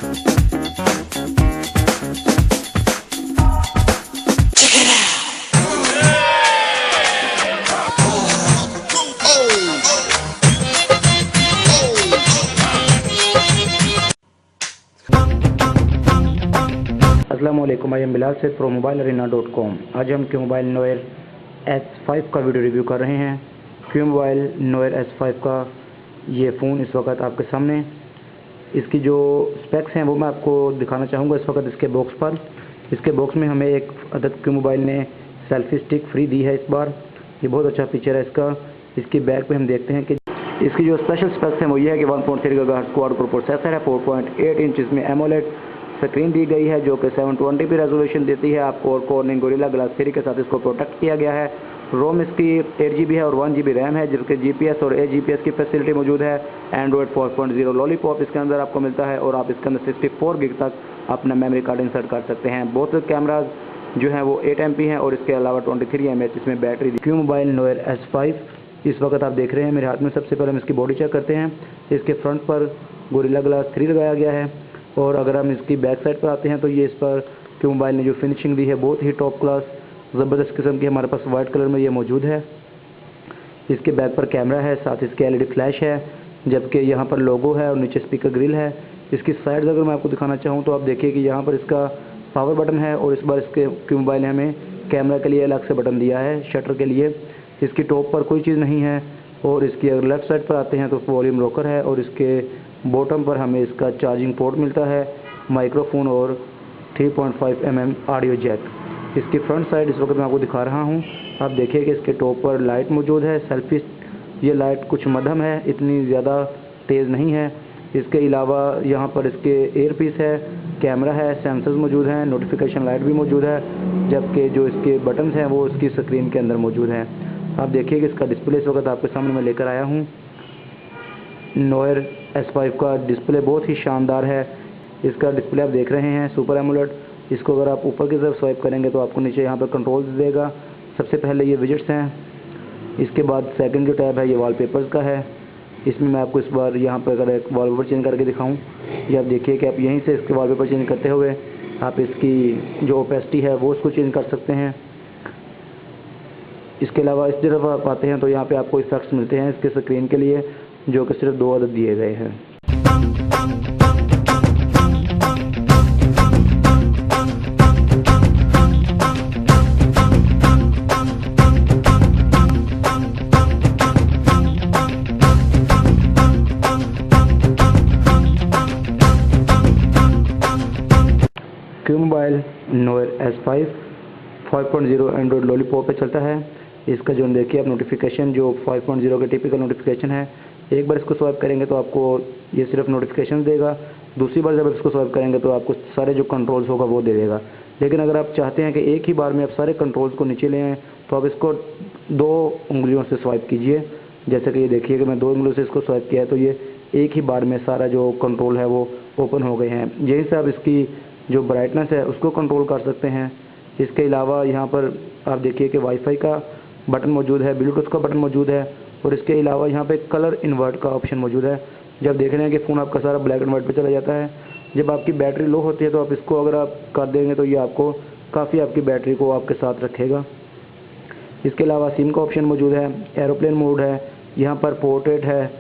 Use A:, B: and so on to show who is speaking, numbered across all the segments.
A: अस्सलामुअलैकुम, I am Bilal से ProMobileArena.com। आज हम QMobile Noir S5 का वीडियो रिव्यू कर रहे हैं। QMobile Noir S5 का ये फ़ोन इस वक्त आपके सामने, इसकी जो स्पेक्स हैं वो मैं आपको दिखाना चाहूँगा इस वक्त इसके बॉक्स पर। इसके बॉक्स में हमें एक अदद QMobile ने सेल्फी स्टिक फ्री दी है इस बार। ये बहुत अच्छा फीचर है इसका। इसकी बैक पे हम देखते हैं कि इसकी जो स्पेशल स्पेक्स हैं वो ये है कि 1.3 GHz क्वाड कोर प्रोसेसर है, 4.8 इंच में एमोलेड स्क्रीन दी गई है जो कि 720p रेजोल्यूशन देती है आपको, और कॉर्निंग गोरिल्ला ग्लास 3 के साथ इसको प्रोटेक्ट किया गया है। रोम इसकी 8GB है और 1GB रैम है, जिसके GPS और AGPS की फैसिलिटी मौजूद है। एंड्रॉयड 4.0 लॉलीपॉप इसके अंदर आपको मिलता है, और आप इसके अंदर 64 GB तक अपना मेमोरी कार्ड इंसर्ट कर सकते हैं। बोथ कैमराज जो हैं वो 8MP हैं, और इसके अलावा 23 mAh इसमें बैटरी दी। QMobile Noir S5 इस वक्त आप देख रहे हैं मेरे हाथ में। सबसे पहले हम इसकी बॉडी चेक करते हैं। इसके फ्रंट पर गोरिल्ला ग्लास 3 लगाया गया है, और अगर हम इसकी बैक साइड पर आते हैं तो ये इस पर QMobile ने जो फिनिशिंग दी है बहुत ही टॉप क्लास ज़बरदस्त किस्म की हमारे पास वाइट कलर में ये मौजूद है। इसके बैक पर कैमरा है, साथ इसके LED फ्लैश है, जबकि यहाँ पर लोगो है और नीचे स्पीकर ग्रिल है। इसकी साइड अगर मैं आपको दिखाना चाहूँ तो आप देखिए कि यहाँ पर इसका पावर बटन है, और इस बार इसके QMobile ने हमें कैमरा के लिए अलग से बटन दिया है शटर के लिए। इसकी टॉप पर कोई चीज़ नहीं है, और इसकी अगर लेफ़्ट साइड पर आते हैं तो वॉल्यूम रोकर है, और इसके बॉटम पर हमें इसका चार्जिंग पोर्ट मिलता है, माइक्रोफोन और 3.5mm ऑडियो जैक। इसकी फ्रंट साइड इस वक्त मैं आपको दिखा रहा हूँ। आप देखिए कि इसके टॉप पर लाइट मौजूद है, सेल्फी। ये लाइट कुछ मध्यम है, इतनी ज़्यादा तेज़ नहीं है। इसके अलावा यहाँ पर इसके एयरपीस है, कैमरा है, सेंसर्स मौजूद हैं, नोटिफिकेशन लाइट भी मौजूद है, जबकि जो इसके बटन्स हैं वो इसकी स्क्रीन के अंदर मौजूद हैं। आप देखिए कि इसका डिस्प्ले इस वक्त आपके सामने मैं लेकर आया हूँ। Noir S5 का डिस्प्ले बहुत ही शानदार है। इसका डिस्प्ले आप देख रहे हैं सुपर एमोलेड। इसको अगर आप ऊपर की तरफ स्वाइप करेंगे तो आपको नीचे यहाँ पर कंट्रोल्स देगा। सबसे पहले ये विजेट्स हैं, इसके बाद सेकंड जो टैब है ये वॉलपेपर्स का है। इसमें मैं आपको इस बार यहाँ पर अगर एक वॉलपेपर चेंज करके दिखाऊँ, ये आप देखिए कि आप यहीं से इसके वॉलपेपर चेंज करते हुए आप इसकी जो ओपेसिटी है वो उसको चेंज कर सकते हैं। इसके अलावा इस तरफ आप आते हैं तो यहाँ पे आपको इफेक्ट्स मिलते हैं इसके स्क्रीन के लिए, जो कि सिर्फ 2 अदद दिए गए हैं। QMobile Noir S5 5.0 Android lollipop पे चलता है। इसका जो देखिए आप नोटिफिकेशन जो 5.0 का टिपिकल नोटिफिकेशन है, एक बार इसको स्वाइप करेंगे तो आपको ये सिर्फ नोटिफिकेशन देगा। दूसरी बार जब इसको स्वाइप करेंगे तो आपको सारे जो कंट्रोल्स होगा वो दे देगा। लेकिन अगर आप चाहते हैं कि एक ही बार में आप सारे कंट्रोल्स को नीचे ले आएँ तो आप इसको 2 उंगलियों से स्वाइप कीजिए। जैसे कि ये देखिए कि मैं 2 उंगलियों से इसको स्वाइप किया है तो ये एक ही बार में सारा जो कंट्रोल है वो ओपन हो गए हैं। यहीं से आप इसकी जो ब्राइटनेस है उसको कंट्रोल कर सकते हैं। इसके अलावा यहाँ पर आप देखिए कि वाईफाई का बटन मौजूद है, ब्लूटूथ का बटन मौजूद है, और इसके अलावा यहाँ पे कलर इन्वर्ट का ऑप्शन मौजूद है। जब देख रहे हैं कि फ़ोन आपका सारा ब्लैक एंड वाइट पे चला जाता है, जब आपकी बैटरी लो होती है तो आप इसको अगर आप कर देंगे तो ये आपको काफ़ी आपकी बैटरी को आपके साथ रखेगा। इसके अलावा सिम का ऑप्शन मौजूद है, एरोप्लेन मोड है, यहाँ पर पोर्ट्रेट है,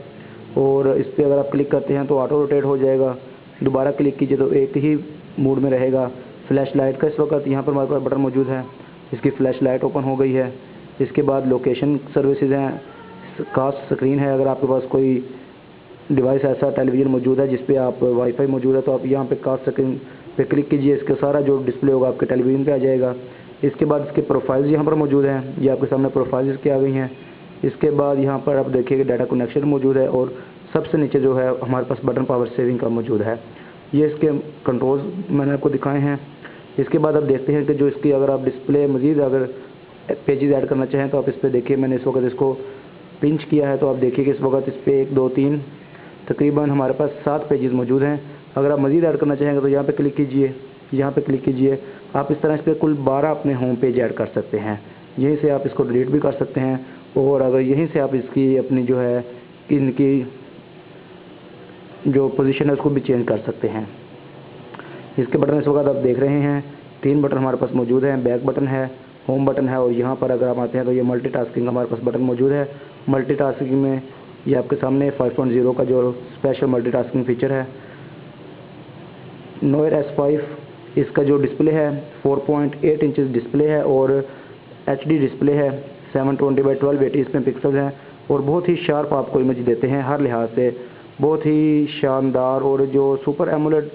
A: और इस पर अगर आप क्लिक करते हैं तो ऑटो रोटेट हो जाएगा। दोबारा क्लिक कीजिए तो एक ही मोड में रहेगा। फ्लैश लाइट का इस वक्त यहाँ पर हमारे पास बटन मौजूद है, इसकी फ्लैश लाइट ओपन हो गई है। इसके बाद लोकेशन सर्विसेज हैं, कास्ट स्क्रीन है। अगर आपके पास कोई डिवाइस ऐसा टेलीविज़न मौजूद है जिस पे आप वाईफाई मौजूद है तो आप यहाँ पे कास्ट स्क्रीन पे क्लिक कीजिए, इसका सारा जो डिस्प्ले होगा आपके टेलीविज़न पे आ जाएगा। इसके बाद इसके प्रोफाइल्स यहाँ पर मौजूद हैं, ये आपके सामने प्रोफाइल्स इसकी आ गई हैं। इसके बाद यहाँ पर आप देखिए कि डाटा कनेक्शन मौजूद है, और सबसे नीचे जो है हमारे पास बटन पावर सेविंग का मौजूद है। ये इसके कंट्रोल्स मैंने आपको दिखाए हैं। इसके बाद आप देखते हैं कि जो इसकी अगर आप डिस्प्ले मज़ीद अगर पेजेस ऐड करना चाहें तो आप इस पर देखिए, मैंने इस वक्त इसको पिंच किया है तो आप देखिए कि इस वक्त इस पर 1 2 3 तकरीबन हमारे पास 7 पेजेस मौजूद हैं। अगर आप मज़ीद ऐड करना चाहेंगे तो यहाँ पे क्लिक कीजिए, यहाँ पे क्लिक कीजिए। आप इस तरह इस पर कुल 12 अपने होम पेज ऐड कर सकते हैं। यहीं से आप इसको डिलीट भी कर सकते हैं, और अगर यहीं से आप इसकी अपनी जो है इनकी जो पोजीशन है उसको भी चेंज कर सकते हैं। इसके बटन इस वक्त आप देख रहे हैं, 3 बटन हमारे पास मौजूद हैं। बैक बटन है, होम बटन है, और यहाँ पर अगर आप आते हैं तो ये मल्टीटास्किंग हमारे पास बटन मौजूद है। मल्टीटास्किंग में ये आपके सामने 5.0 का जो स्पेशल मल्टीटास्किंग फीचर है। नोयर S5 इसका जो डिस्प्ले है 4.8 इंच डिस्प्ले है और HD डिस्प्ले है। 720x1280 इसमें पिक्सल हैं और बहुत ही शार्प आपको इमेज देते हैं हर लिहाज से, बहुत ही शानदार। और जो सुपर एमोलेड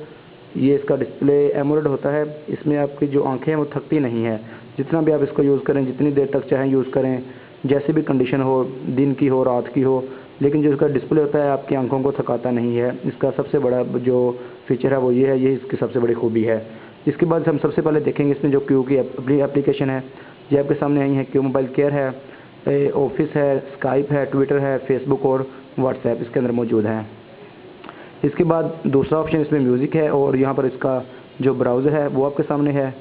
A: ये इसका डिस्प्ले एमोलेड होता है, इसमें आपकी जो आंखें हैं वो थकती नहीं है। जितना भी आप इसको यूज़ करें, जितनी देर तक चाहें यूज़ करें, जैसे भी कंडीशन हो, दिन की हो, रात की हो, लेकिन जो इसका डिस्प्ले होता है आपकी आंखों को थकाता नहीं है। इसका सबसे बड़ा जो फीचर है वो ये है, ये इसकी सबसे बड़ी खूबी है। इसके बाद हम सबसे पहले देखेंगे इसमें जो क्यू की एप्लीकेशन है, ये आपके सामने आई है। क्यू मोबाइल केयर है, ऑफिस है, स्काइप है, ट्विटर है, फेसबुक और व्हाट्सएप इसके अंदर मौजूद है। इसके बाद दूसरा ऑप्शन इसमें म्यूज़िक है और यहाँ पर इसका जो ब्राउज़र है वो आपके सामने है।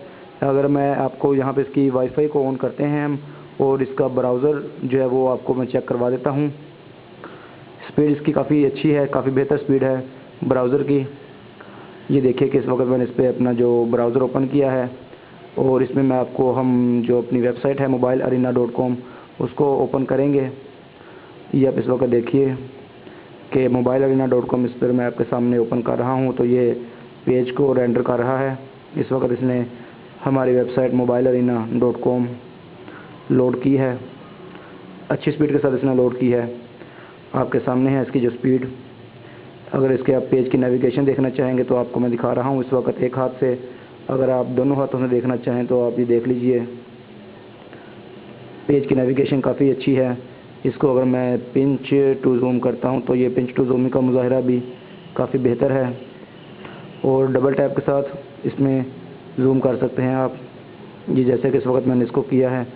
A: अगर मैं आपको यहाँ पे इसकी वाईफाई को ऑन करते हैं हम और इसका ब्राउज़र जो है वो आपको मैं चेक करवा देता हूँ। स्पीड इसकी काफ़ी अच्छी है, काफ़ी बेहतर स्पीड है ब्राउज़र की। ये देखिए कि इस वक्त मैंने इस पर अपना जो ब्राउज़र ओपन किया है और इसमें मैं आपको हम जो अपनी वेबसाइट है mobilearena.com उसको ओपन करेंगे। ये आप इस वक्त देखिए कि mobilearena.com इस पर मैं आपके सामने ओपन कर रहा हूँ, तो ये पेज को रेंडर कर रहा है। इस वक्त इसने हमारी वेबसाइट mobilearena.com लोड की है, अच्छी स्पीड के साथ इसने लोड की है। आपके सामने है इसकी जो स्पीड। अगर इसके आप पेज की नेविगेशन देखना चाहेंगे तो आपको मैं दिखा रहा हूँ इस वक्त एक हाथ से। अगर आप दोनों हाथों से देखना चाहें तो आप ये देख लीजिए, पेज की नेविगेशन काफ़ी अच्छी है। इसको अगर मैं पिंच टू जूम करता हूं तो ये पिंच टू जूम का मुजाहिरा भी काफ़ी बेहतर है और डबल टैप के साथ इसमें जूम कर सकते हैं आप, ये जैसे कि इस वक्त मैंने इसको किया है।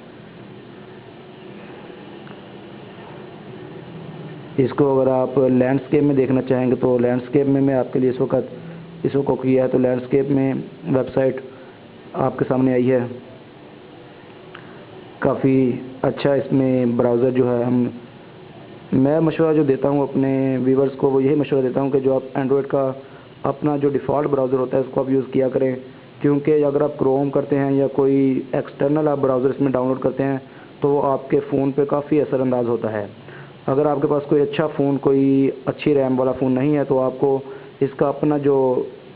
A: इसको अगर आप लैंडस्केप में देखना चाहेंगे तो लैंडस्केप में मैं आपके लिए इसको किया है, तो लैंडस्केप में वेबसाइट आपके सामने आई है। काफ़ी अच्छा इसमें ब्राउज़र जो है मैं मशवरा जो देता हूँ अपने व्यूवर्स को वो यही मशवरा देता हूँ कि जो आप एंड्रॉयड का अपना जो डिफ़ॉल्ट ब्राउज़र होता है उसको आप यूज़ किया करें, क्योंकि अगर आप क्रोम करते हैं या कोई एक्सटर्नल आप ब्राउज़र इसमें डाउनलोड करते हैं तो वो आपके फ़ोन पे काफ़ी असरअंदाज होता है। अगर आपके पास कोई अच्छा फ़ोन, कोई अच्छी रैम वाला फ़ोन नहीं है तो आपको इसका अपना जो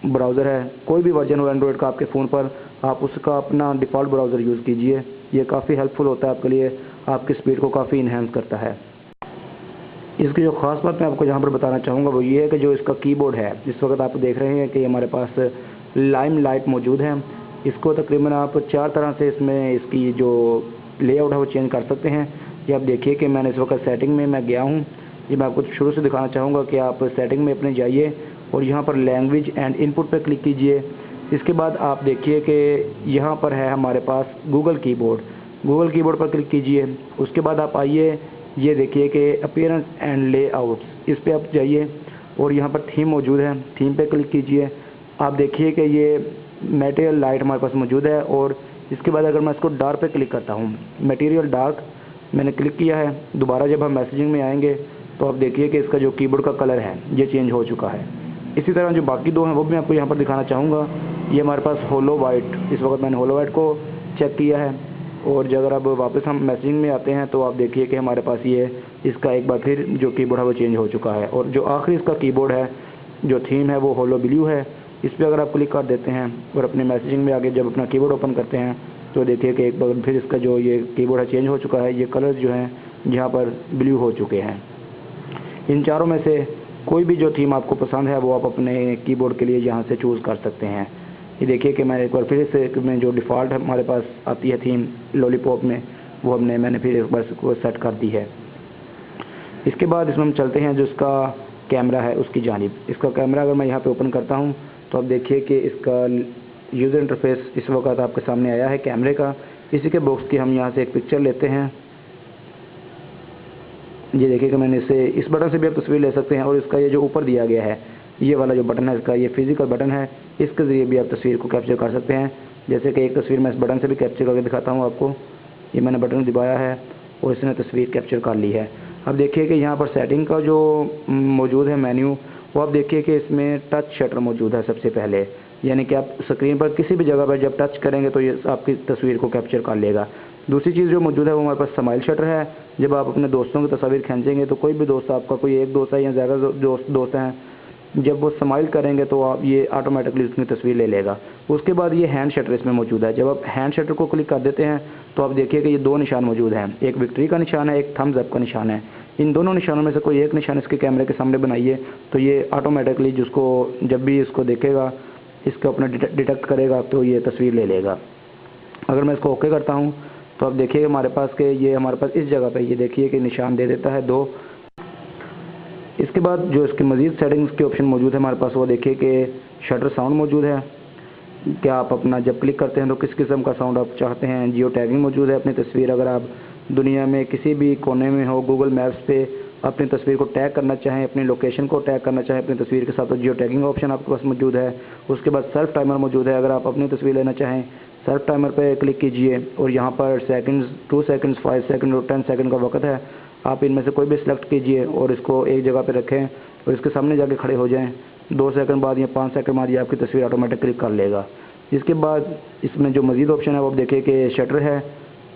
A: ब्राउज़र है, कोई भी वर्जन हो एंड्रॉयड का आपके फ़ोन पर, आप उसका अपना डिफ़ॉल्ट ब्राउज़र यूज़ कीजिए। ये काफ़ी हेल्पफुल होता है आपके लिए, आपकी स्पीड को काफ़ी इन्हेंस करता है। इसकी जो ख़ास बात मैं आपको यहाँ पर बताना चाहूँगा वो ये है कि जो इसका कीबोर्ड है, इस वक्त आप देख रहे हैं कि हमारे पास लाइमलाइट मौजूद है। इसको तकरीबन आप 4 तरह से इसमें इसकी जो लेआउट है वो चेंज कर सकते हैं। ये आप देखिए कि मैंने इस वक्त सेटिंग में मैं गया हूँ। ये मैं आपको शुरू से दिखाना चाहूँगा कि आप सेटिंग में अपने जाइए और यहाँ पर लैंग्वेज एंड इनपुट पर क्लिक कीजिए। इसके बाद आप देखिए कि यहाँ पर है हमारे पास गूगल कीबोर्ड पर क्लिक कीजिए। उसके बाद आप आइए, ये देखिए कि अपीयरेंस एंड लेआउट्स, इस पर आप जाइए और यहाँ पर थीम मौजूद है, थीम पे क्लिक कीजिए। आप देखिए कि ये मटेरियल लाइट हमारे पास मौजूद है और इसके बाद अगर मैं इसको डार्क पे क्लिक करता हूँ, मटेरियल डार्क मैंने क्लिक किया है। दोबारा जब हम मैसेजिंग में आएंगे तो आप देखिए कि इसका जो कीबोर्ड का कलर है ये चेंज हो चुका है। इसी तरह जो बाकी दो हैं वो भी मैं आपको यहाँ पर दिखाना चाहूँगा। ये हमारे पास होलो वाइट, इस वक्त मैंने होलो वाइट को चेक किया है और जब अब वापस हम मैसेजिंग में आते हैं तो आप देखिए कि हमारे पास ये इसका एक बार फिर जो कीबोर्ड है वो चेंज हो चुका है। और जो आखिरी इसका कीबोर्ड है, जो थीम है वो होलो ब्लू है। इस पर अगर आप क्लिक कर देते हैं और अपने मैसेजिंग में आगे जब अपना कीबोर्ड ओपन करते हैं तो देखिए कि एक बार फिर इसका जो ये कीबोर्ड है चेंज हो चुका है। ये कलर्स जो हैं यहाँ पर ब्लू हो चुके हैं। इन चारों में से कोई भी जो थीम आपको पसंद है वो आप अपने कीबोर्ड के लिए यहाँ से चूज़ कर सकते हैं। ये देखिए कि मैं एक बार फिर से में जो डिफ़ॉल्ट हमारे पास आती है थीम लॉलीपॉप में, वो मैंने फिर एक बार इसको सेट कर दी है। इसके बाद इसमें हम चलते हैं जो इसका कैमरा है उसकी जानिब। इसका कैमरा अगर मैं यहाँ पे ओपन करता हूँ तो आप देखिए कि इसका यूज़र इंटरफेस इस वक्त आपके सामने आया है कैमरे का। इसी के बॉक्स की हम यहाँ से एक पिक्चर लेते हैं। ये देखिए कि मैंने इस बटन से भी आप तस्वीर ले सकते हैं और इसका ये जो ऊपर दिया गया है ये वाला जो बटन है इसका, ये फिजिकल बटन है, इसके ज़रिए भी आप तस्वीर को कैप्चर कर सकते हैं। जैसे कि एक तस्वीर मैं इस बटन से भी कैप्चर करके दिखाता हूँ आपको। ये मैंने बटन दबाया है और इसने तस्वीर कैप्चर कर ली है। अब देखिए कि यहाँ पर सेटिंग का जो मौजूद है मेन्यू, वो आप देखिए कि इसमें टच शटर मौजूद है सबसे पहले, यानी कि आप स्क्रीन पर किसी भी जगह पर जब टच करेंगे तो ये आपकी तस्वीर को कैप्चर कर लेगा। दूसरी चीज़ जो मौजूद है वो हमारे पास स्माइल शटर है। जब आप अपने दोस्तों की तस्वीर खींचेंगे तो कोई भी दोस्त आपका, कोई एक दोस्त है या ज़्यादा दोस्त हैं, जब वो स्माइल करेंगे तो आप ये ऑटोमेटिकली उसकी तस्वीर ले लेगा। उसके बाद ये हैंड शटर इसमें मौजूद है। जब आप हैंड शटर को क्लिक कर देते हैं तो आप देखिए कि ये दो निशान मौजूद हैं, एक विक्ट्री का निशान है, एक थम्स अप का निशान है। इन दोनों निशानों में से कोई एक निशान इसके कैमरे के सामने बनाइए तो ये ऑटोमेटिकली जिसको जब भी इसको देखेगा, इसको अपना डिटेक्ट करेगा तो ये तस्वीर ले लेगा। अगर मैं इसको ओके करता हूँ तो आप देखिए हमारे पास के ये हमारे पास इस जगह पे ये देखिए कि निशान दे देता है 2। इसके बाद जो इसके मज़ीद सेटिंग्स के ऑप्शन मौजूद है हमारे पास, वो देखिए कि शटर साउंड मौजूद है कि आप अपना जब क्लिक करते हैं तो किस किस्म का साउंड आप चाहते हैं। जियो टैगिंग मौजूद है, अपनी तस्वीर अगर आप दुनिया में किसी भी कोने में हो, गूगल मैप्स पे अपनी तस्वीर को टैग करना चाहें, अपनी लोकेशन को टैग करना चाहें अपनी तस्वीर के साथ, तो जियो टैगिंग ऑप्शन आपके पास मौजूद है। उसके बाद सेल्फ टाइमर मौजूद है, अगर आप अपनी तस्वीर लेना चाहें सेल्फ टाइमर पे क्लिक कीजिए और यहाँ पर सेकंड्स, 2 सेकंड्स, 5 सेकंड और 10 सेकंड का वक्त है। आप इनमें से कोई भी सिलेक्ट कीजिए और इसको एक जगह पे रखें और इसके सामने जाके खड़े हो जाएं। 2 सेकंड बाद या 5 सेकंड बाद ये आपकी तस्वीर ऑटोमेटिक क्लिक कर लेगा। इसके बाद इसमें जो मज़ीद ऑप्शन है वो आप देखिए कि शटर है,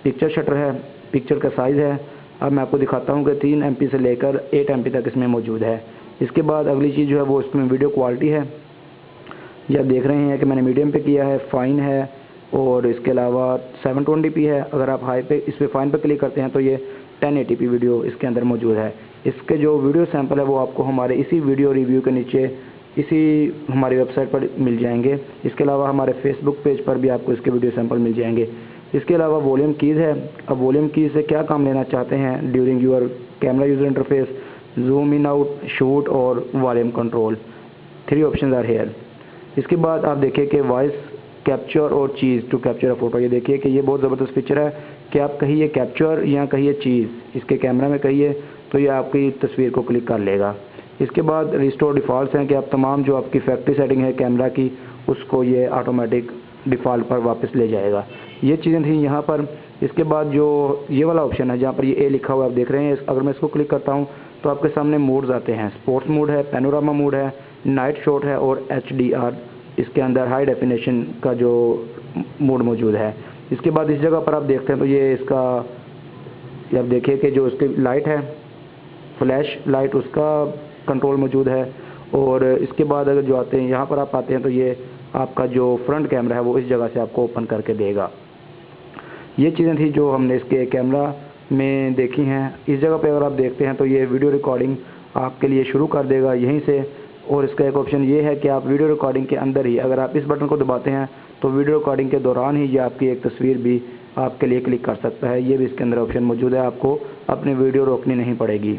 A: पिक्चर शटर है, पिक्चर का साइज़ है। अब मैं आपको दिखाता हूँ कि 3 MP से लेकर 8 MP तक इसमें मौजूद है। इसके बाद अगली चीज़ जो है वो इसमें वीडियो क्वालिटी है। ये आप देख रहे हैं कि मैंने मीडियम पे किया है, फ़ाइन है और इसके अलावा 720p है। अगर आप हाई पे इस पर फ़ाइन पे क्लिक करते हैं तो ये 1080p वीडियो इसके अंदर मौजूद है। इसके जो वीडियो सैंपल है वो आपको हमारे इसी वीडियो रिव्यू के नीचे इसी हमारी वेबसाइट पर मिल जाएंगे। इसके अलावा हमारे फेसबुक पेज पर भी आपको इसके वीडियो सैंपल मिल जाएंगे। इसके अलावा वॉल्यूम कीज़ है। अब वॉल्यूम कीज़ से क्या काम लेना चाहते हैं during your camera user interface, zoom in out, shoot और volume control, 3 option are here. इसके बाद आप देखिए कि वॉइस कैप्चर और cheese to capture a photo. ये देखिए कि ये बहुत ज़बरदस्त फीचर है कि आप कहिए कैप्चर या कहिए चीज़, इसके कैमरा में कहिए तो ये आपकी तस्वीर को क्लिक कर लेगा। इसके बाद रिस्टोर डिफ़ॉल्ट हैं कि आप तमाम जो आपकी फैक्ट्री सेटिंग है कैमरा की उसको ये ऑटोमेटिक डिफ़ॉल्ट पर वापस ले जाएगा। ये चीज़ें थी यहाँ पर। इसके बाद जो ये वाला ऑप्शन है जहाँ पर ये ए लिखा हुआ है आप देख रहे हैं, अगर मैं इसको क्लिक करता हूँ तो आपके सामने मोड्स आते हैं। स्पोर्ट्स मोड है, पैनोरामा मोड है, नाइट शॉट है और HDR, इसके अंदर हाई डेफिनेशन का जो मोड मौजूद है। इसके बाद इस जगह पर आप देखते हैं तो ये इसका, ये आप देखिए कि जो इसकी लाइट है, फ्लैश लाइट, उसका कंट्रोल मौजूद है। और इसके बाद अगर जो आते हैं यहाँ पर आप आते हैं तो ये आपका जो फ्रंट कैमरा है वो इस जगह से आपको ओपन करके देगा। ये चीज़ें थी जो हमने इसके कैमरा में देखी हैं। इस जगह पे अगर आप देखते हैं तो ये वीडियो रिकॉर्डिंग आपके लिए शुरू कर देगा यहीं से। और इसका एक ऑप्शन ये है कि आप वीडियो रिकॉर्डिंग के अंदर ही अगर आप इस बटन को दबाते हैं तो वीडियो रिकॉर्डिंग के दौरान ही ये आपकी एक तस्वीर भी आपके लिए क्लिक कर सकता है। ये भी इसके अंदर ऑप्शन मौजूद है, आपको अपनी वीडियो रोकनी नहीं पड़ेगी।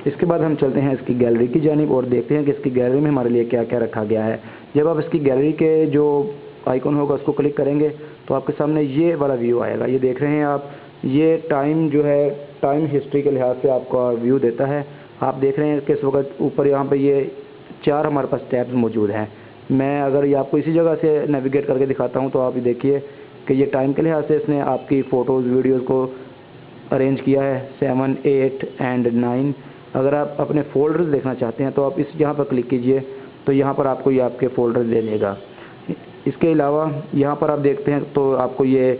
A: इसके बाद हम चलते हैं इसकी गैलरी की जानिब और देखते हैं कि इसकी गैलरी में हमारे लिए क्या क्या रखा गया है। जब आप इसकी गैलरी के जो आइकन होगा उसको क्लिक करेंगे तो आपके सामने ये वाला व्यू आएगा। ये देख रहे हैं आप, ये टाइम जो है टाइम हिस्ट्री के लिहाज से आपका व्यू देता है। आप देख रहे हैं कि इस वक्त ऊपर यहाँ पे ये 4 हमारे पास टैब्स मौजूद हैं। मैं अगर ये आपको इसी जगह से नेविगेट करके दिखाता हूँ तो आप देखिए कि ये टाइम के लिहाज से इसने आपकी फ़ोटोज़ वीडियोज़ को अरेंज किया है 7, 8 एंड 9। अगर आप अपने फ़ोल्डर्स देखना चाहते हैं तो आप इस यहाँ पर क्लिक कीजिए तो यहाँ पर आपको ये आपके फ़ोल्डर्स ले लेगा। इसके अलावा यहाँ पर आप देखते हैं तो आपको ये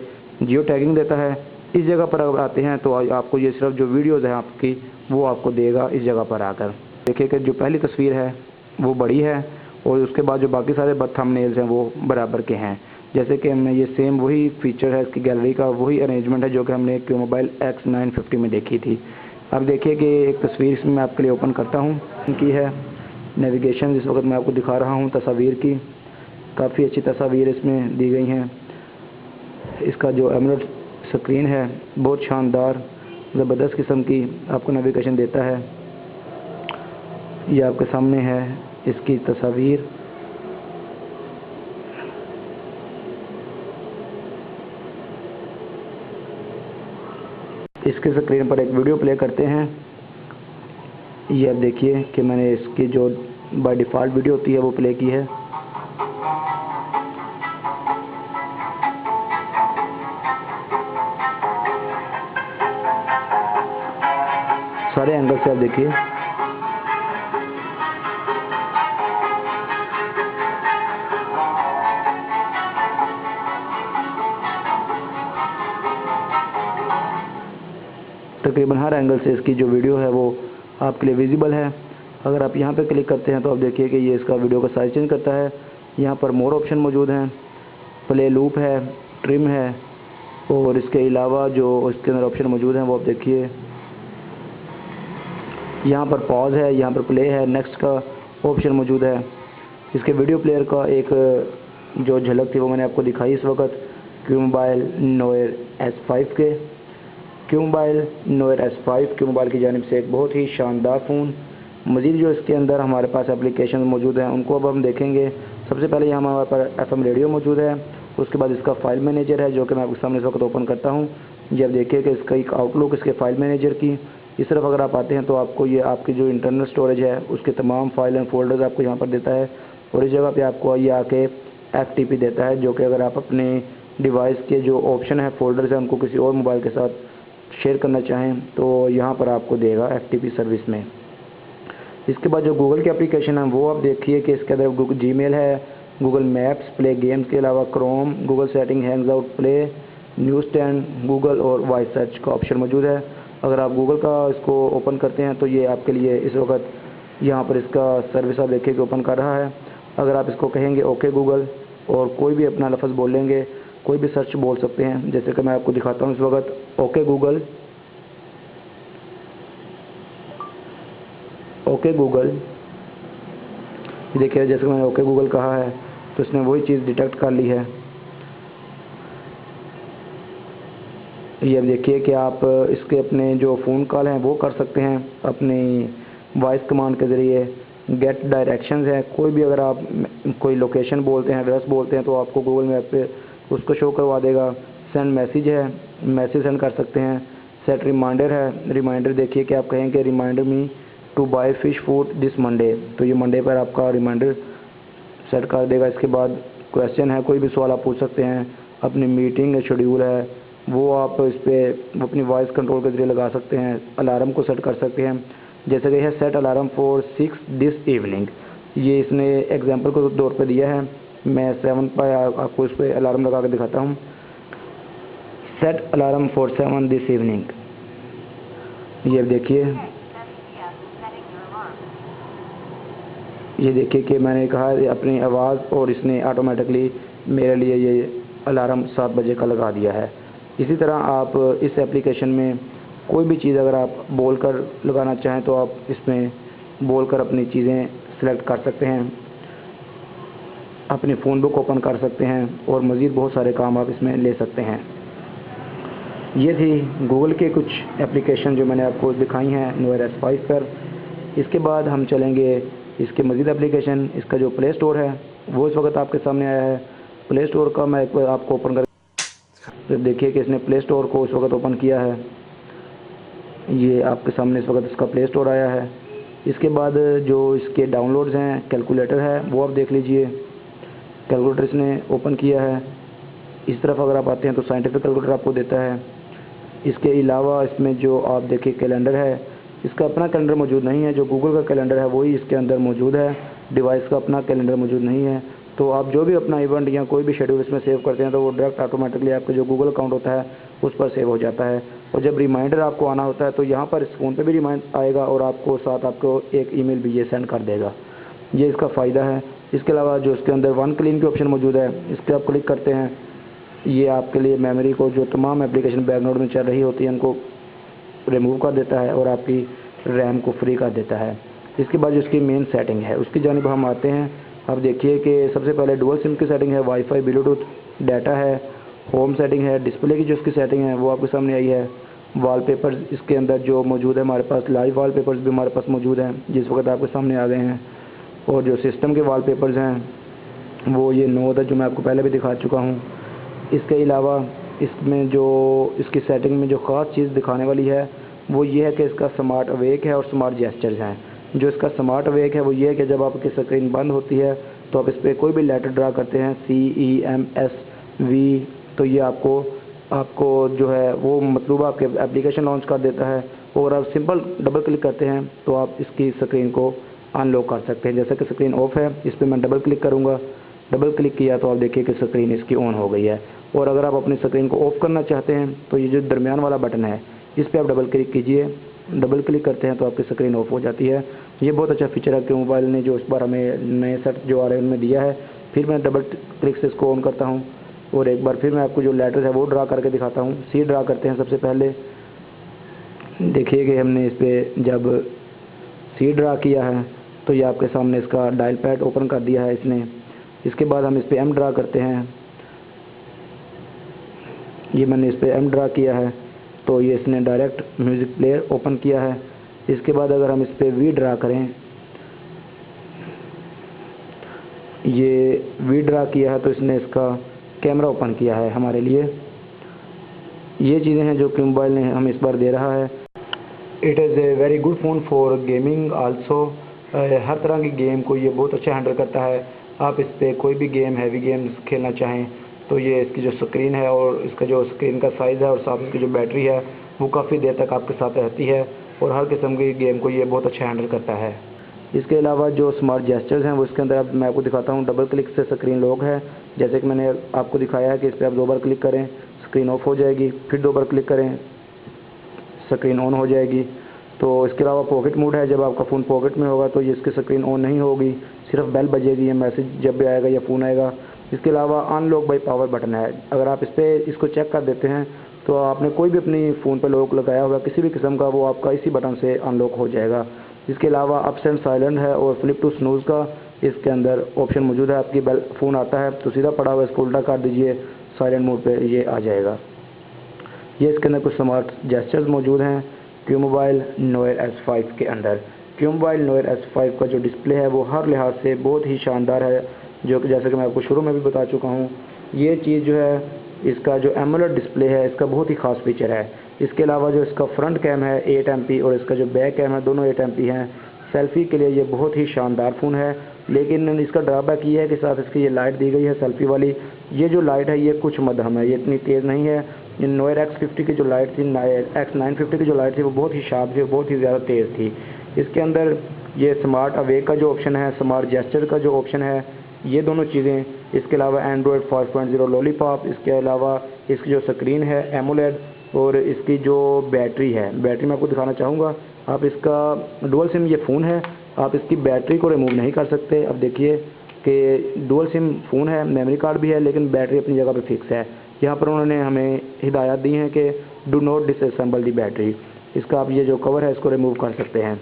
A: जियो टैगिंग देता है। इस जगह पर अगर आते हैं तो आपको ये सिर्फ जो वीडियोज़ हैं आपकी वो आपको देगा इस जगह पर आकर। देखिए कि जो पहली तस्वीर है वो बड़ी है और उसके बाद जो बाकी सारे थंबनेल्स हैं वो बराबर के हैं। जैसे कि हमने ये सेम वही फीचर है इसकी गैलरी का, वही अरेंजमेंट है जो कि हमने Qmobile X950 में देखी थी। अब देखिए कि एक तस्वीर इसमें मैं आपके लिए ओपन करता हूँ, इनकी है नेविगेशन जिस वक्त मैं आपको दिखा रहा हूँ तस्वीर की, काफ़ी अच्छी तस्वीर इसमें दी गई हैं। इसका जो एमोलेड स्क्रीन है बहुत शानदार ज़बरदस्त किस्म की आपको नेविगेशन देता है। ये आपके सामने है इसकी तस्वीर। इसके स्क्रीन पर एक वीडियो प्ले करते हैं। ये आप देखिए कि मैंने इसकी जो बाय डिफ़ॉल्ट वीडियो होती है वो प्ले की है। सारे एंगल से आप देखिए। तकरीबन हर एंगल से इसकी जो वीडियो है वो आपके लिए विजिबल है। अगर आप यहाँ पे क्लिक करते हैं तो आप देखिए कि ये इसका वीडियो का साइज चेंज करता है। यहाँ पर मोर ऑप्शन मौजूद हैं, प्ले लूप है, ट्रिम है, और इसके अलावा जो इसके अंदर ऑप्शन मौजूद हैं वो आप देखिए। यहाँ पर पॉज है, यहाँ पर प्ले है, नेक्स्ट का ऑप्शन मौजूद है। इसके वीडियो प्लेयर का एक जो झलक थी वो मैंने आपको दिखाई इस वक्त क्यू मोबाइल नोएर S5 के। क्यू मोबाइल नोएर S5 क्यू मोबाइल की जानिब से एक बहुत ही शानदार फ़ोन। मज़ीद जो इसके अंदर हमारे पास एप्लीकेशन मौजूद हैं उनको अब हम देखेंगे। सबसे पहले यहाँ हमारे पास FM रेडियो मौजूद है, उसके बाद इसका फ़ाइल मैनेजर है जो कि मैं आपके सामने इस वक्त ओपन करता हूँ। ये आप देखिए कि इसका एक आउटलुक इसके फ़ाइल मैनेजर की। इस तरफ अगर आप आते हैं तो आपको ये आपकी जो इंटरनल स्टोरेज है उसके तमाम फाइल एंड फोल्डर्स आपको यहाँ पर देता है, और इस जगह पे आपको ये आके FTP देता है, जो कि अगर आप अपने डिवाइस के जो ऑप्शन है फोल्डर्स हैं उनको किसी और मोबाइल के साथ शेयर करना चाहें तो यहाँ पर आपको देगा FTP सर्विस में। इसके बाद जो गूगल की एप्लीकेशन है वो आप देखिए कि इसके अंदर जीमेल है, गूगल मैप्स, प्ले गेम्स के अलावा Chrome, Google setting, Hanks out, play, news 10, Google और वॉइस सर्च का ऑप्शन मौजूद है। अगर आप गूगल का इसको ओपन करते हैं तो ये आपके लिए इस वक्त यहाँ पर इसका सर्विस आप देखिए कि ओपन कर रहा है। अगर आप इसको कहेंगे ओके गूगल और कोई भी अपना लफ्ज़ बोलेंगे, कोई भी सर्च बोल सकते हैं, जैसे कि मैं आपको दिखाता हूँ इस वक्त ओके गूगल, ओके गूगल। देखिए जैसे मैंने ओके गूगल कहा है तो इसने वही चीज़ डिटेक्ट कर ली है। ये अब देखिए कि आप इसके अपने जो फ़ोन कॉल हैं वो कर सकते हैं अपनी वॉइस कमांड के ज़रिए। गेट डायरेक्शंस है, कोई भी अगर आप कोई लोकेशन बोलते हैं, एड्रेस बोलते हैं तो आपको गूगल मैप पे उसको शो करवा देगा। सेंड मैसेज है, मैसेज सेंड कर सकते हैं। सेट रिमाइंडर है, रिमाइंडर देखिए कि आप कहेंगे reminder me to buy fish food this Monday, तो ये मंडे पर आपका रिमाइंडर सेट कर देगा। इसके बाद क्वेश्चन है, कोई भी सवाल आप पूछ सकते हैं। अपनी मीटिंग है, शेड्यूल है, वो आप इस पर अपनी वॉइस कंट्रोल के जरिए लगा सकते हैं। अलार्म को सेट कर सकते हैं, जैसे कि है set alarm for 6 this evening, ये इसने एग्जांपल के तौर पे दिया है। मैं 7 पर आपको इस पर अलार्म लगा कर दिखाता हूँ। Set alarm for 7 this evening, ये देखिए कि मैंने कहा अपनी आवाज़ और इसने ऑटोमेटिकली मेरे लिए ये अलार्म 7 बजे का लगा दिया है। इसी तरह आप इस एप्लीकेशन में कोई भी चीज़ अगर आप बोलकर लगाना चाहें तो आप इसमें बोलकर अपनी चीज़ें सेलेक्ट कर सकते हैं, अपनी फ़ोन बुक ओपन कर सकते हैं और मज़ीद बहुत सारे काम आप इसमें ले सकते हैं। ये थी गूगल के कुछ एप्लीकेशन जो मैंने आपको दिखाई हैं नोएर S5 पर। इसके बाद हम चलेंगे इसके मज़ीद एप्लीकेशन। इसका जो प्ले स्टोर है वो इस वक्त आपके सामने आया है। प्ले स्टोर का मैं एक बार आपको ओपन कर देखिए कि इसने प्ले स्टोर को इस वक्त ओपन किया है। ये आपके सामने इस वक्त इसका प्ले स्टोर आया है। इसके बाद जो इसके डाउनलोड्स हैं, कैलकुलेटर है वो आप देख लीजिए। कैलकुलेटर इसने ओपन किया है। इस तरफ अगर आप आते हैं तो साइंटिफिक कैलकुलेटर आपको देता है। इसके अलावा इसमें जो आप देखिए कैलेंडर है, इसका अपना कैलेंडर मौजूद नहीं है। जो गूगल का कैलेंडर है वही इसके अंदर मौजूद है, डिवाइस का अपना कैलेंडर मौजूद नहीं है। तो आप जो भी अपना इवेंट या कोई भी शेड्यूल इसमें सेव करते हैं तो वो डायरेक्ट ऑटोमेटिकली आपका जो गूगल अकाउंट होता है उस पर सेव हो जाता है। और जब रिमाइंडर आपको आना होता है तो यहाँ पर इस फ़ोन पे भी रिमाइंड आएगा और आपको साथ आपको एक ईमेल भी ये सेंड कर देगा। ये इसका फ़ायदा है। इसके अलावा जो इसके अंदर वन क्लीन की ऑप्शन मौजूद है, इस पर आप क्लिक करते हैं, ये आपके लिए मेमोरी को जो तमाम एप्लीकेशन बैकग्राउंड में चल रही होती है उनको रिमूव कर देता है और आपकी रैम को फ्री कर देता है। इसके बाद जो इसकी मेन सेटिंग है उसकी जानिब हम आते हैं। अब देखिए कि सबसे पहले डुअल सिम की सेटिंग है, वाईफाई, ब्लूटूथ, डाटा है, होम सेटिंग है, डिस्प्ले की जो इसकी सेटिंग है वो आपके सामने आई है। वॉलपेपर्स इसके अंदर जो मौजूद है हमारे पास, लाइव वॉलपेपर्स भी हमारे पास मौजूद हैं जिस वक्त आपके सामने आ गए हैं। और जो सिस्टम के वॉलपेपर्स हैं वो ये 9 जो मैं आपको पहले भी दिखा चुका हूँ। इसके अलावा इसमें जो इसकी सेटिंग में जो ख़ास चीज़ दिखाने वाली है वो ये है कि इसका स्मार्ट अवेक है और स्मार्ट जेस्चर्स हैं। जो इसका स्मार्ट अवेक है वो ये है कि जब आपकी स्क्रीन बंद होती है तो आप इस पर कोई भी लेटर ड्रा करते हैं CEMSV, तो ये आपको जो है वो मतलब आपके एप्लीकेशन लॉन्च कर देता है। और आप सिंपल डबल क्लिक करते हैं तो आप इसकी स्क्रीन को अनलॉक कर सकते हैं। जैसे कि स्क्रीन ऑफ है, इस पर मैं डबल क्लिक करूँगा, डबल क्लिक किया तो आप देखिए कि स्क्रीन इसकी ऑन हो गई है। और अगर आप अपनी स्क्रीन को ऑफ़ करना चाहते हैं तो ये जो दरमियान वाला बटन है इस पर आप डबल क्लिक कीजिए। डबल क्लिक करते हैं तो आपकी स्क्रीन ऑफ हो जाती है। ये बहुत अच्छा फीचर है कि मोबाइल ने जो इस बार हमें नए सेट जो आ रहे हैं उनमें दिया है। फिर मैं डबल क्लिक से इसको ऑन करता हूँ और एक बार फिर मैं आपको जो लेटर है वो ड्रा करके दिखाता हूँ। सी ड्रा करते हैं सबसे पहले। देखिए कि हमने इस पर जब सी ड्रा किया है तो ये आपके सामने इसका डायल पैड ओपन कर दिया है इसने। इसके बाद हम इस पर एम ड्रा करते हैं। ये मैंने इस पर एम ड्रा किया है तो ये इसने डायरेक्ट म्यूज़िक प्लेयर ओपन किया है। इसके बाद अगर हम इस पर वी ड्रा करें, ये वी ड्रा किया है तो इसने इसका कैमरा ओपन किया है हमारे लिए। ये चीज़ें हैं जो कि मोबाइल ने हमें इस बार दे रहा है। It is a very good phone for gaming also. हर तरह की गेम को ये बहुत अच्छा हैंडल करता है। आप इस पर कोई भी गेम, हैवी गेम्स खेलना चाहें तो ये इसकी जो स्क्रीन है और इसका जो स्क्रीन का साइज़ है और साथ इसकी जो बैटरी है वो काफ़ी देर तक आपके साथ रहती है और हर किस्म की गेम को ये बहुत अच्छा हैंडल करता है। इसके अलावा जो स्मार्ट जेस्चर्स हैं वो इसके अंदर अब मैं आपको दिखाता हूँ। डबल क्लिक से स्क्रीन लॉक है, जैसे कि मैंने आपको दिखाया है कि इस पर आप 2 बार क्लिक करें स्क्रीन ऑफ हो जाएगी, फिर 2 बार क्लिक करें स्क्रीन ऑन हो जाएगी। तो इसके अलावा पॉकेट मोड है, जब आपका फ़ोन पॉकेट में होगा तो ये इसकी स्क्रीन ऑन नहीं होगी, सिर्फ बेल बजेगी या मैसेज जब भी आएगा या फ़ोन आएगा। इसके अलावा अनलॉक बाई पावर बटन है। अगर आप इस पर इसको चेक कर देते हैं तो आपने कोई भी अपनी फ़ोन पर लॉक लगाया होगा किसी भी किस्म का, वो आपका इसी बटन से अनलॉक हो जाएगा। इसके अलावा अप्स एंड साइलेंट है और फ्लिप टू स्नूज़ का इसके अंदर ऑप्शन मौजूद है। आपकी बेल फ़ोन आता है तो सीधा पड़ा हुआ इसको उल्टा कर दीजिए, साइलेंट मोड पे ये आ जाएगा। ये इसके अंदर कुछ स्मार्ट जेस्चर्स मौजूद हैं क्यू मोबाइल नोयर S5 के अंदर। क्यू मोबाइल नोयर S5 का जो डिस्प्ले है वो हर लिहाज से बहुत ही शानदार है, जो कि जैसे कि मैं आपको शुरू में भी बता चुका हूँ। ये चीज़ जो है इसका जो एमोलेड डिस्प्ले है इसका बहुत ही ख़ास फीचर है। इसके अलावा जो इसका फ्रंट कैम है 8 MP और इसका जो बैक कैम है दोनों 8 MP हैं। सेल्फ़ी के लिए ये बहुत ही शानदार फ़ोन है, लेकिन इसका ड्रॉबैक ये है कि साथ इसकी ये लाइट दी गई है सेल्फ़ी वाली। ये जो लाइट है ये कुछ मध्यम है, ये इतनी तेज़ नहीं है। ये नोयर X50 की जो लाइट थी, X950 की जो लाइट थी वो बहुत ही शार्प थी, बहुत ही ज़्यादा तेज़ थी। इसके अंदर ये स्मार्ट अवेक का जो ऑप्शन है, स्मार्ट जेस्चर का जो ऑप्शन है, ये दोनों चीज़ें। इसके अलावा एंड्रॉयड 5.0 लॉलीपॉप, इसके अलावा इसकी जो स्क्रीन है एमोलेड और इसकी जो बैटरी है, बैटरी मैं आपको दिखाना चाहूँगा। आप इसका डुअल सिम ये फ़ोन है, आप इसकी बैटरी को रिमूव नहीं कर सकते। अब देखिए कि डुअल सिम फ़ोन है, मेमोरी कार्ड भी है, लेकिन बैटरी अपनी जगह पे फिक्स है। यहाँ पर उन्होंने हमें हिदायत दी है कि do not disassemble the battery. इसका आप ये जो कवर है इसको रिमूव कर सकते हैं।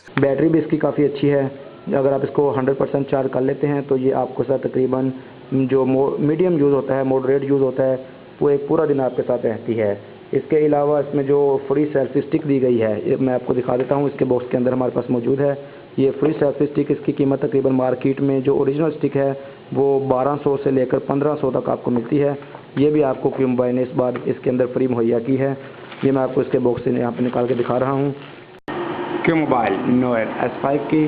A: बैटरी भी इसकी काफ़ी अच्छी है। अगर आप इसको 100% चार्ज कर लेते हैं तो ये आपको साथ तकरीबन जो मीडियम यूज़ होता है, मॉडरेट यूज़ होता है, वो एक पूरा दिन आपके साथ रहती है। इसके अलावा इसमें जो फ्री सेल्फी स्टिक दी गई है ये मैं आपको दिखा देता हूँ। इसके बॉक्स के अंदर हमारे पास मौजूद है ये फ्री सेल्फी स्टिक। इसकी कीमत तकरीबन मार्केट में जो ओरिजिनल स्टिक है वो 1200 से लेकर 1500 तक आपको मिलती है। ये भी आपको क्यू मोबाइल ने इस बार इसके अंदर फ्री मुहैया की है। ये मैं आपको इसके बॉक्स से यहाँ पर निकाल के दिखा रहा हूँ। क्यू मोबाइल नोयर S5 की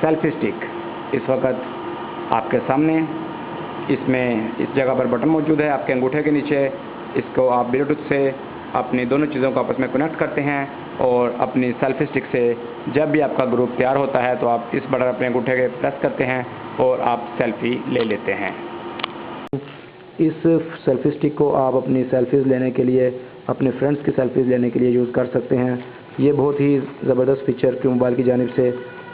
A: सेल्फी स्टिक इस वक्त आपके सामने। इसमें इस जगह पर बटन मौजूद है आपके अंगूठे के नीचे। इसको आप ब्लूटूथ से अपनी दोनों चीज़ों को आपस में कनेक्ट करते हैं और अपनी सेल्फी स्टिक से जब भी आपका ग्रुप तैयार होता है तो आप इस बटन अपने अंगूठे के प्रेस करते हैं और आप सेल्फी ले लेते हैं। इस सेल्फी स्टिक को आप अपनी सेल्फीज़ लेने के लिए, अपने फ्रेंड्स की सेल्फीज़ लेने के लिए यूज़ कर सकते हैं। ये बहुत ही ज़बरदस्त फीचर क्यू मोबाइल की जानिब से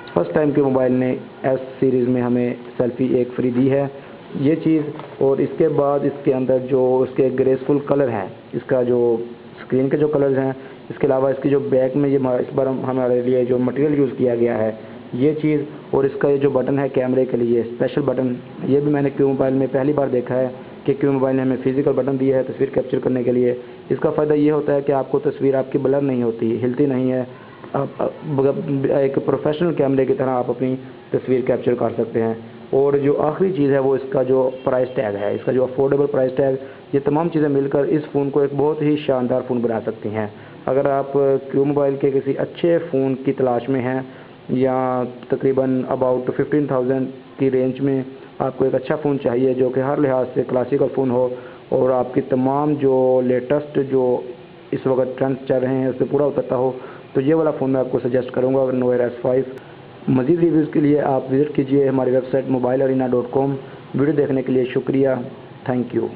A: फर्स्ट टाइम क्यू मोबाइल ने S सीरीज़ में हमें सेल्फ़ी एक फ्री दी है ये चीज़। और इसके बाद इसके अंदर जो उसके ग्रेसफुल कलर हैं, इसका जो स्क्रीन के जो कलर्स हैं, इसके अलावा इसकी जो बैक में ये इस बार हमारे लिए जो मटेरियल यूज़ किया गया है ये चीज़, और इसका ये जो बटन है कैमरे के लिए स्पेशल बटन, ये भी मैंने क्यू मोबाइल में पहली बार देखा है कि क्यू मोबाइल ने हमें फिजिकल बटन दिया है तस्वीर कैप्चर करने के लिए। इसका फ़ायदा ये होता है कि आपको तस्वीर आपकी ब्लर नहीं होती, हिलती नहीं है। एक प्रोफेशनल कैमरे की तरह आप अपनी तस्वीर कैप्चर कर सकते हैं। और जो आखिरी चीज़ है वो इसका जो प्राइस टैग है, इसका जो अफोर्डेबल प्राइस टैग, ये तमाम चीज़ें मिलकर इस फ़ोन को एक बहुत ही शानदार फ़ोन बना सकती हैं। अगर आप क्यू मोबाइल के किसी अच्छे फ़ोन की तलाश में हैं या तकरीबन अबाउट 15,000 की रेंज में आपको एक अच्छा फ़ोन चाहिए जो कि हर लिहाज से क्लासिकल फ़ोन हो और आपकी तमाम जो लेटेस्ट जो इस वक्त ट्रेंड्स चल रहे हैं उस पर पूरा उतरता हो, तो ये वाला फ़ोन मैं आपको सजेस्ट करूँगा नोयर S5। मज़ीद रिव्यूज़ के लिए आप विज़िट कीजिए हमारी वेबसाइट mobilearena.com। वीडियो देखने के लिए शुक्रिया, थैंक यू।